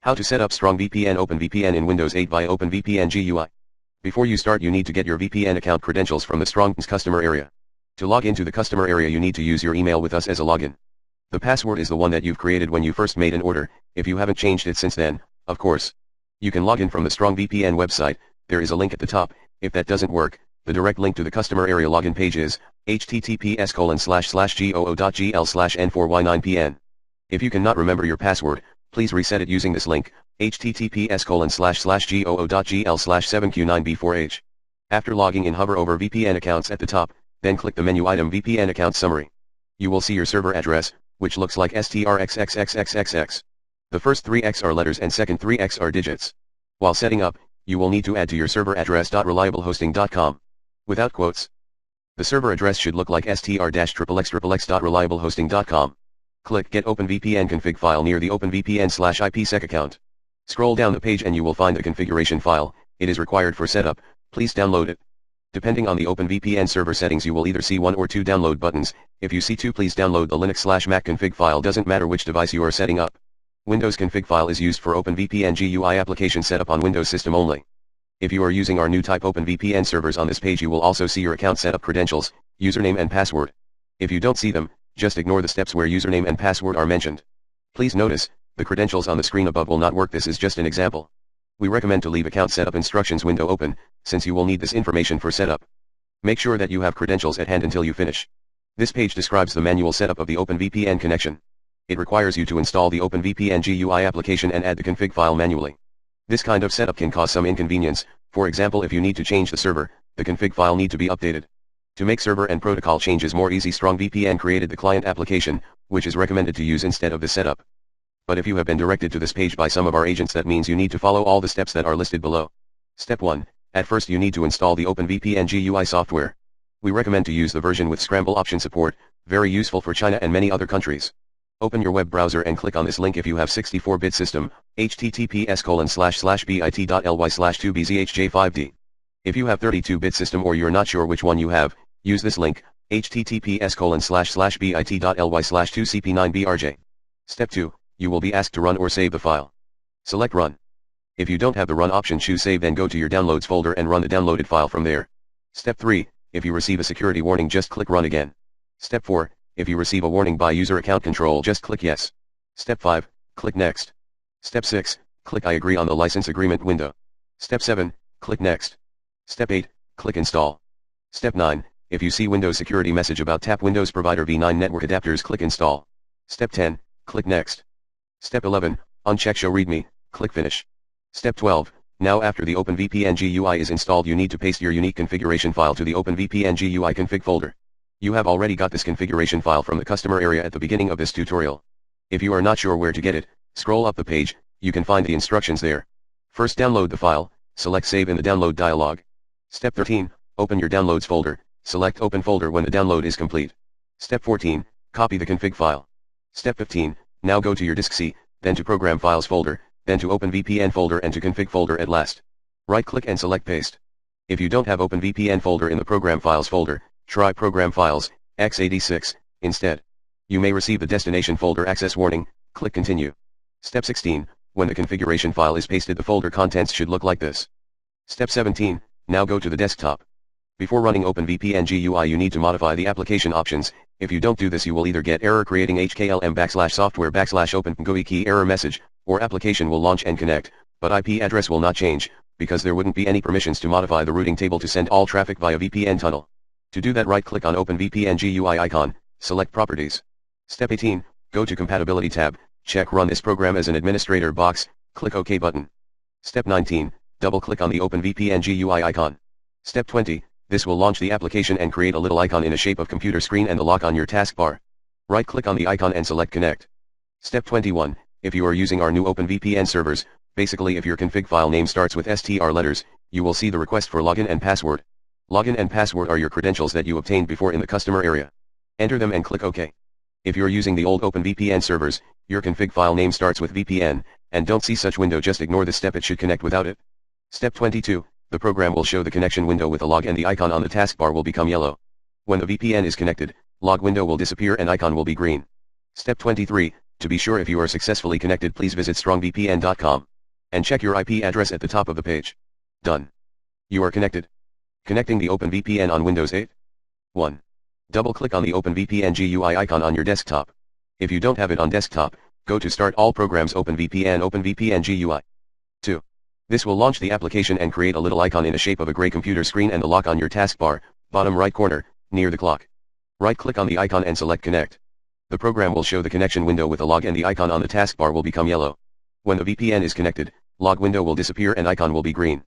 How to set up StrongVPN OpenVPN in Windows 8 via OpenVPN GUI. Before you start, you need to get your VPN account credentials from the Strong's customer area. To log into the customer area, you need to use your email with us as a login. The password is the one that you've created when you first made an order, if you haven't changed it since then, of course. You can log in from the StrongVPN website. There is a link at the top. If that doesn't work, the direct link to the customer area login page is https://goo.gl/n4y9pn. If you cannot remember your password, please reset it using this link, https://goo.gl/7q9b4h. After logging in, hover over VPN accounts at the top, then click the menu item VPN account summary. You will see your server address, which looks like strxxxxxx. The first 3 X are letters and second 3 X are digits. While setting up, you will need to add to your server address .reliablehosting.com. Without quotes. The server address should look like str.xxx.reliablehosting.com. Click Get OpenVPN config file near the OpenVPN/IPsec account. Scroll down the page and you will find the configuration file. It is required for setup. Please download it. Depending on the OpenVPN server settings, you will either see 1 or 2 download buttons. If you see 2, please download the Linux/Mac config file. Doesn't matter which device you are setting up. Windows config file is used for OpenVPN GUI application setup on Windows system only. If you are using our new type OpenVPN servers, on this page you will also see your account setup credentials, username and password. If you don't see them, just ignore the steps where username and password are mentioned. Please notice, the credentials on the screen above will not work. This is just an example. We recommend to leave account setup instructions window open, since you will need this information for setup. Make sure that you have credentials at hand until you finish. This page describes the manual setup of the OpenVPN connection. It requires you to install the OpenVPN GUI application and add the config file manually. This kind of setup can cause some inconvenience. For example, if you need to change the server, the config file need to be updated. To make server and protocol changes more easy, StrongVPN created the client application, which is recommended to use instead of the setup. But if you have been directed to this page by some of our agents, that means you need to follow all the steps that are listed below. Step 1. At first you need to install the OpenVPN GUI software. We recommend to use the version with scramble option support, very useful for China and many other countries. Open your web browser and click on this link if you have 64-bit system, https://bit.ly/2bzhj5d. If you have 32-bit system or you're not sure which one you have, use this link, https://bit.ly/2cp9brj. Step 2, you will be asked to run or save the file. Select Run. If you don't have the Run option, choose Save, then go to your Downloads folder and run the downloaded file from there. Step 3, if you receive a security warning, just click Run again. Step 4, if you receive a warning by user account control, just click Yes. Step 5, click Next. Step 6, click I agree on the license agreement window. Step 7, click Next. Step 8, click Install. Step 9, if you see Windows security message about tap Windows provider v9 network adapters, click Install. Step 10, click Next. Step 11, uncheck Show README, click Finish. Step 12, now after the OpenVPN GUI is installed, you need to paste your unique configuration file to the OpenVPN GUI config folder. You have already got this configuration file from the customer area at the beginning of this tutorial. If you are not sure where to get it, scroll up the page, you can find the instructions there. First, download the file, select Save in the download dialog. Step 13, open your downloads folder, select Open folder when the download is complete. Step 14, copy the config file. Step 15, now go to your disk C, then to Program Files folder, then to OpenVPN folder and to Config folder at last. Right-click and select Paste. If you don't have OpenVPN folder in the Program Files folder, try Program Files, x86, instead. You may receive the destination folder access warning, click Continue. Step 16, when the configuration file is pasted, the folder contents should look like this. Step 17, now go to the desktop. Before running OpenVPN GUI, you need to modify the application options. If you don't do this, you will either get error creating HKLM/software/open GUI key error message, or application will launch and connect, but IP address will not change, because there wouldn't be any permissions to modify the routing table to send all traffic via VPN tunnel. To do that, right-click on OpenVPN GUI icon, select Properties. Step 18, go to Compatibility tab, check Run this program as an administrator box, click OK button. Step 19, double-click on the OpenVPN GUI icon. Step 20, this will launch the application and create a little icon in a shape of computer screen and the lock on your taskbar. Right-click on the icon and select Connect. Step 21, if you are using our new OpenVPN servers, basically if your config file name starts with str letters, you will see the request for login and password. Login and password are your credentials that you obtained before in the customer area. Enter them and click OK. If you're using the old OpenVPN servers, your config file name starts with VPN, and don't see such window, just ignore this step, it should connect without it. Step 22, the program will show the connection window with a log and the icon on the taskbar will become yellow. When the VPN is connected, log window will disappear and icon will be green. Step 23, To be sure if you are successfully connected, please visit strongvpn.com. And check your IP address at the top of the page. Done. You are connected. Connecting the OpenVPN on Windows 8. 1. Double-click on the OpenVPN GUI icon on your desktop. If you don't have it on desktop, go to Start All Programs OpenVPN GUI. 2. This will launch the application and create a little icon in the shape of a gray computer screen and the lock on your taskbar, bottom right corner, near the clock. Right-click on the icon and select Connect. The program will show the connection window with a log and the icon on the taskbar will become yellow. When the VPN is connected, log window will disappear and icon will be green.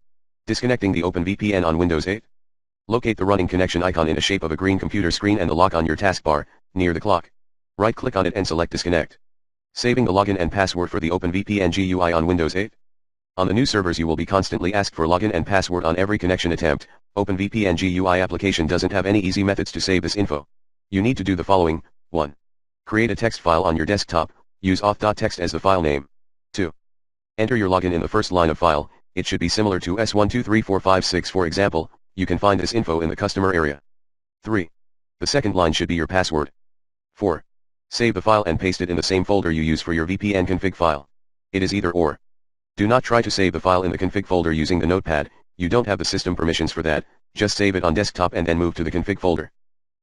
Disconnecting the OpenVPN on Windows 8. Locate the running connection icon in the shape of a green computer screen and the lock on your taskbar, near the clock. Right-click on it and select Disconnect. Saving the login and password for the OpenVPN GUI on Windows 8. On the new servers you will be constantly asked for login and password on every connection attempt. OpenVPN GUI application doesn't have any easy methods to save this info. You need to do the following. 1. Create a text file on your desktop, use auth.txt as the file name. 2. Enter your login in the first line of file, it should be similar to S123456 for example, you can find this info in the customer area. 3. The second line should be your password. 4. Save the file and paste it in the same folder you use for your VPN config file. It is either or. Do not try to save the file in the config folder using the notepad, you don't have the system permissions for that, just save it on desktop and then move to the config folder.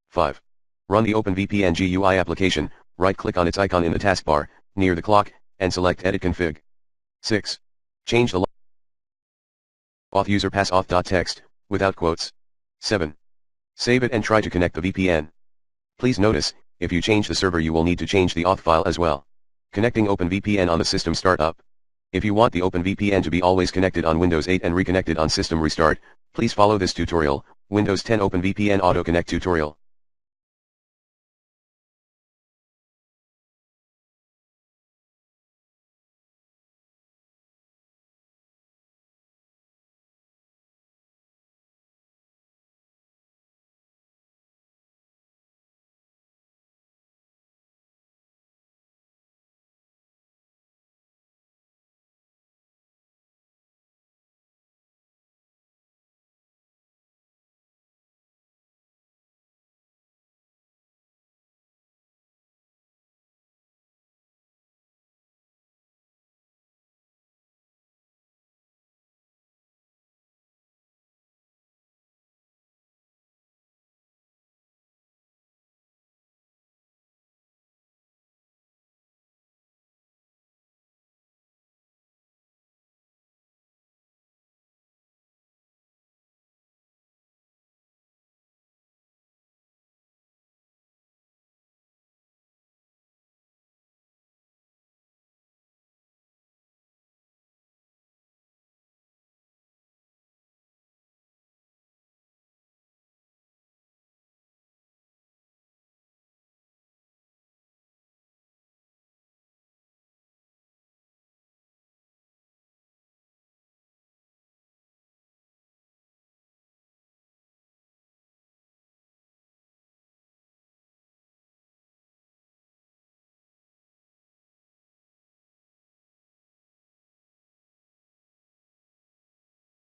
5. Run the OpenVPN GUI application, right-click on its icon in the taskbar, near the clock, and select Edit Config. 6. Change the auth user pass auth.txt, without quotes. 7. Save it and try to connect the VPN. Please notice, if you change the server you will need to change the auth file as well. Connecting OpenVPN on the system startup. If you want the OpenVPN to be always connected on Windows 8 and reconnected on system restart, please follow this tutorial, Windows 10 OpenVPN Auto Connect tutorial.